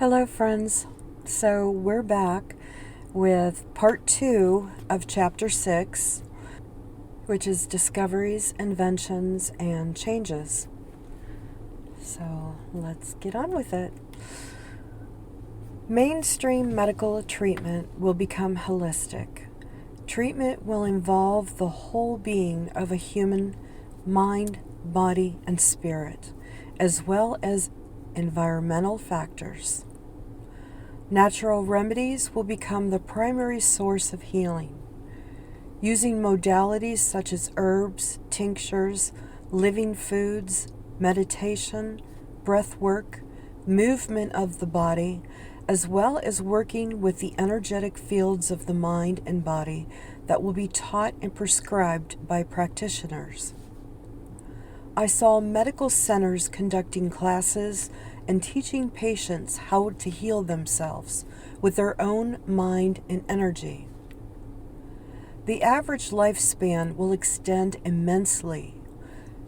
Hello, friends. So we're back with part 2 of chapter 6, which is discoveries, inventions, and changes. So let's get on with it. Mainstream medical treatment will become holistic. Treatment will involve the whole being of a human mind, body, and spirit, as well as environmental factors. Natural remedies will become the primary source of healing. Using modalities such as herbs, tinctures, living foods, meditation, breath work, movement of the body, as well as working with the energetic fields of the mind and body that will be taught and prescribed by practitioners. I saw medical centers conducting classes and teaching patients how to heal themselves with their own mind and energy. The average lifespan will extend immensely.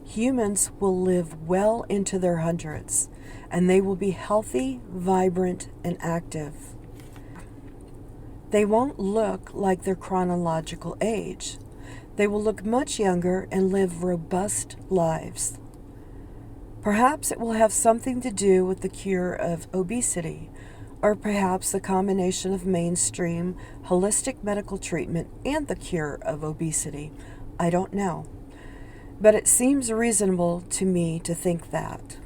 Humans will live well into their hundreds, and they will be healthy, vibrant, and active. They won't look like their chronological age. They will look much younger and live robust lives. Perhaps it will have something to do with the cure of obesity, or perhaps the combination of mainstream holistic medical treatment and the cure of obesity. I don't know. But it seems reasonable to me to think that.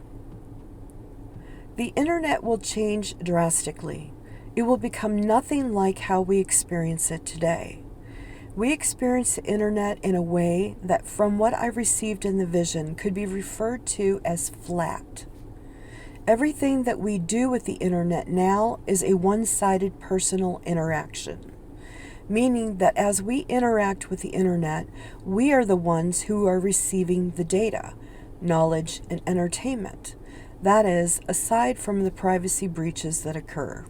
The internet will change drastically. It will become nothing like how we experience it today. We experience the internet in a way that, from what I received in the vision, could be referred to as flat. Everything that we do with the internet now is a one-sided personal interaction, meaning that as we interact with the internet, we are the ones who are receiving the data, knowledge, and entertainment. That is, aside from the privacy breaches that occur.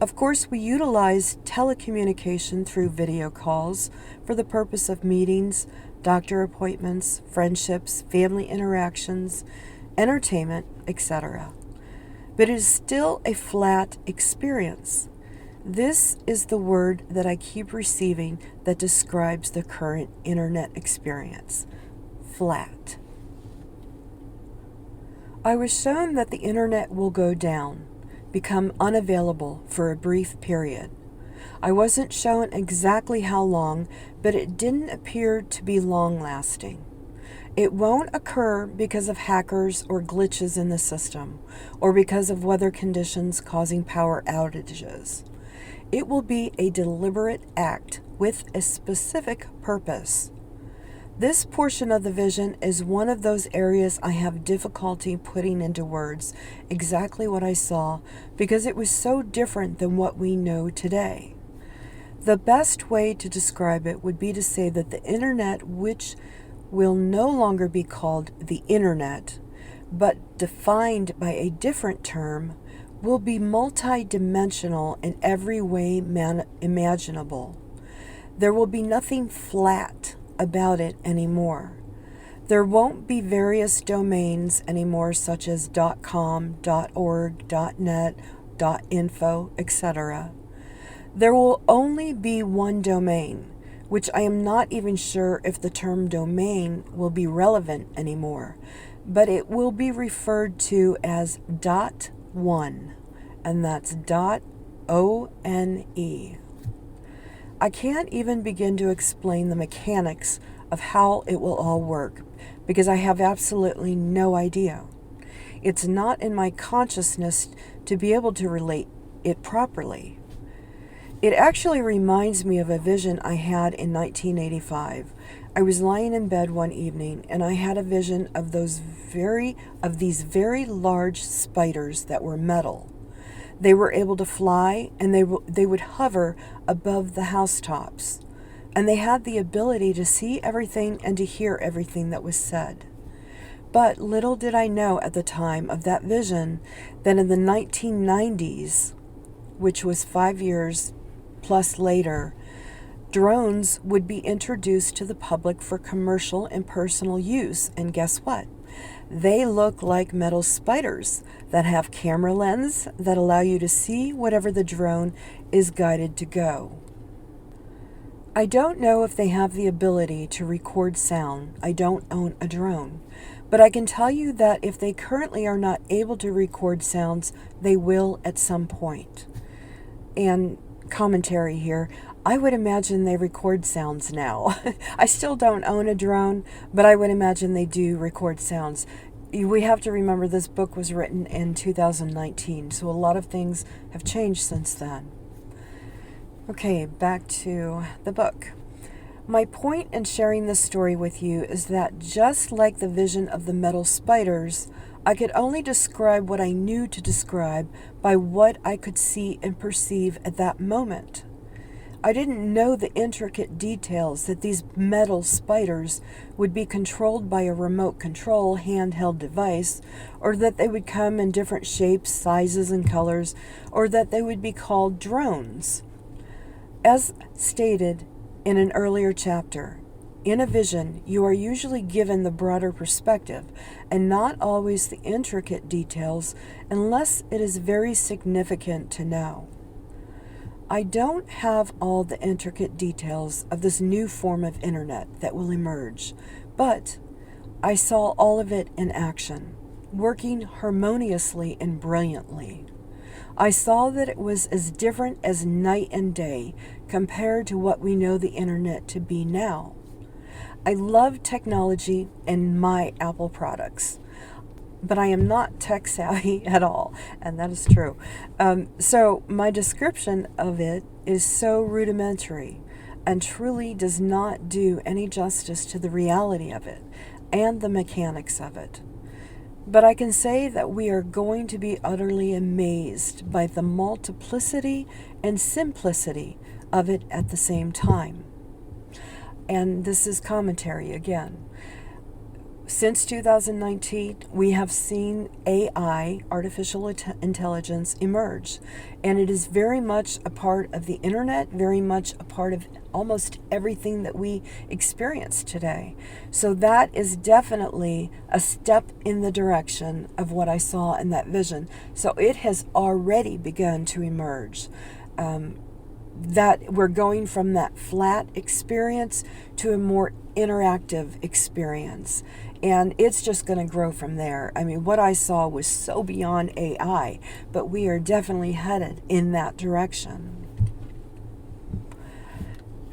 Of course, we utilize telecommunication through video calls for the purpose of meetings, doctor appointments, friendships, family interactions, entertainment, etc. But it is still a flat experience. This is the word that I keep receiving that describes the current internet experience. Flat. I was shown that the internet will go down, become unavailable for a brief period. I wasn't shown exactly how long, but it didn't appear to be long-lasting. It won't occur because of hackers or glitches in the system, or because of weather conditions causing power outages. It will be a deliberate act with a specific purpose. This portion of the vision is one of those areas I have difficulty putting into words exactly what I saw because it was so different than what we know today. The best way to describe it would be to say that the internet, which will no longer be called the internet, but defined by a different term, will be multidimensional in every way imaginable. There will be nothing flat about it anymore. There won't be various domains anymore such as .com, .org, .net, .info, etc. There will only be one domain, which I am not even sure if the term domain will be relevant anymore, but it will be referred to as .one, and that's .one. I can't even begin to explain the mechanics of how it will all work because I have absolutely no idea. It's not in my consciousness to be able to relate it properly. It actually reminds me of a vision I had in 1985. I was lying in bed one evening and I had a vision of these very large spiders that were metal. They were able to fly, and they would hover above the housetops, and they had the ability to see everything and to hear everything that was said. But little did I know at the time of that vision that in the 1990s, which was 5 years plus later, drones would be introduced to the public for commercial and personal use, and guess what? They look like metal spiders that have camera lens that allow you to see whatever the drone is guided to go. I don't know if they have the ability to record sound. I don't own a drone. But I can tell you that if they currently are not able to record sounds, they will at some point. And commentary here, I would imagine they record sounds now. I still don't own a drone, but I would imagine they do record sounds. We have to remember this book was written in 2019, so a lot of things have changed since then. Okay, back to the book. My point in sharing this story with you is that just like the vision of the metal spiders, I could only describe what I knew to describe by what I could see and perceive at that moment. I didn't know the intricate details that these metal spiders would be controlled by a remote control handheld device, or that they would come in different shapes, sizes, and colors, or that they would be called drones. As stated in an earlier chapter, in a vision, you are usually given the broader perspective and not always the intricate details unless it is very significant to know. I don't have all the intricate details of this new form of internet that will emerge, but I saw all of it in action, working harmoniously and brilliantly. I saw that it was as different as night and day compared to what we know the internet to be now. I love technology and my Apple products, but I am not tech savvy at all, and that is true. So my description of it is so rudimentary and truly does not do any justice to the reality of it and the mechanics of it. But I can say that we are going to be utterly amazed by the multiplicity and simplicity of it at the same time. And this is commentary again. Since 2019, we have seen AI, artificial intelligence, emerge. And it is very much a part of the internet, very much a part of almost everything that we experience today. So that is definitely a step in the direction of what I saw in that vision. So it has already begun to emerge. That we're going from that flat experience to a more interactive experience. And it's just going to grow from there. I mean, what I saw was so beyond AI, but we are definitely headed in that direction.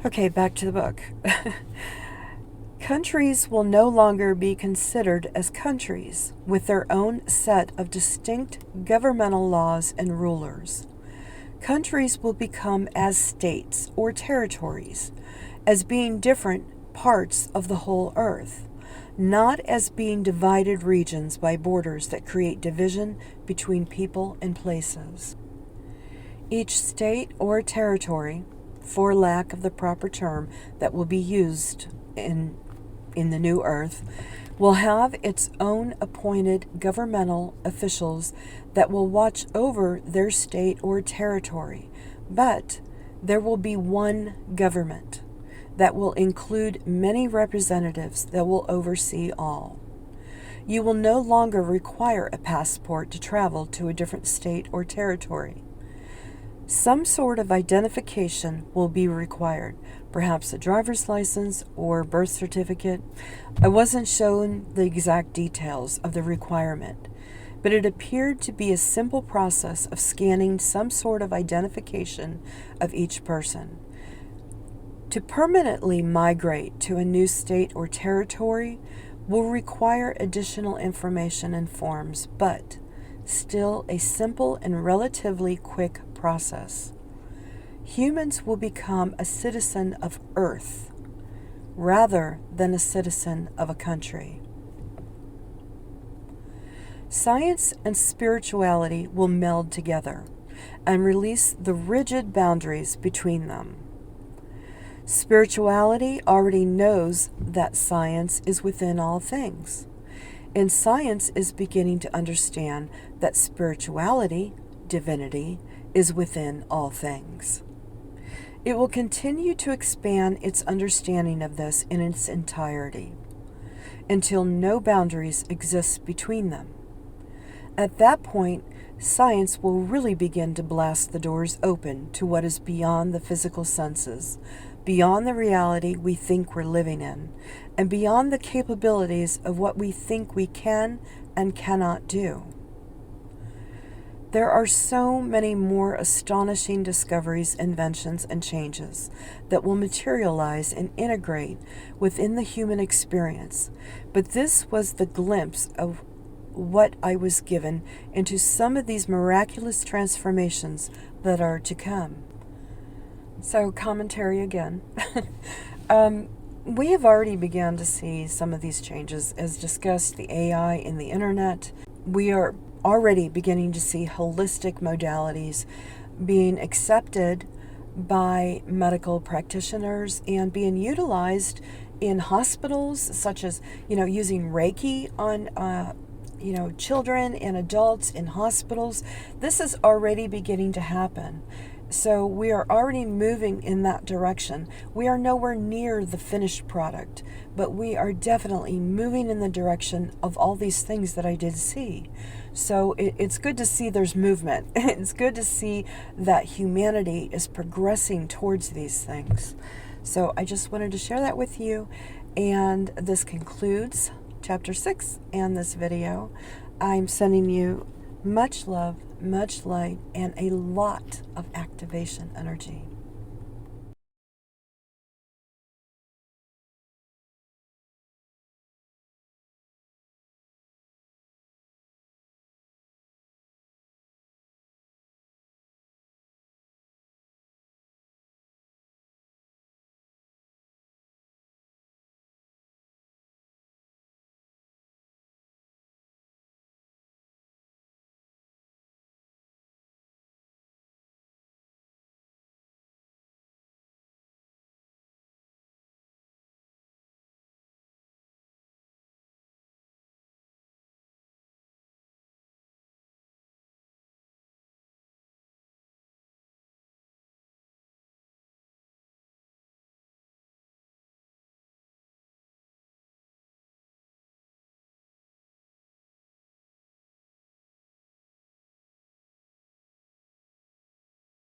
Okay, back to the book. Countries will no longer be considered as countries with their own set of distinct governmental laws and rulers. Countries will become as states or territories, as being different parts of the whole earth, not as being divided regions by borders that create division between people and places. Each state or territory, for lack of the proper term that will be used in the new earth, will have its own appointed governmental officials that will watch over their state or territory, but there will be one government that will include many representatives that will oversee all. You will no longer require a passport to travel to a different state or territory. Some sort of identification will be required, perhaps a driver's license or birth certificate. I wasn't shown the exact details of the requirement, but it appeared to be a simple process of scanning some sort of identification of each person. To permanently migrate to a new state or territory will require additional information and forms, but still a simple and relatively quick process. Humans will become a citizen of Earth rather than a citizen of a country. Science and spirituality will meld together and release the rigid boundaries between them. Spirituality already knows that science is within all things, and science is beginning to understand that spirituality, divinity, is within all things. It will continue to expand its understanding of this in its entirety. until no boundaries exist between them. At that point, science will really begin to blast the doors open to what is beyond the physical senses, beyond the reality we think we're living in, and beyond the capabilities of what we think we can and cannot do. There are so many more astonishing discoveries, inventions, and changes that will materialize and integrate within the human experience, but this was the glimpse of what I was given into some of these miraculous transformations that are to come. So, commentary again. We have already begun to see some of these changes, as discussed, the AI and the internet. We are already beginning to see holistic modalities being accepted by medical practitioners and being utilized in hospitals, such as, using Reiki on children and adults in hospitals. This is already beginning to happen. So we are already moving in that direction. We are nowhere near the finished product, but we are definitely moving in the direction of all these things that I did see. So it's good to see there's movement. It's good to see that humanity is progressing towards these things. So I just wanted to share that with you. And this concludes Chapter 6 and this video. I'm sending you much love, much light, and a lot of activation energy.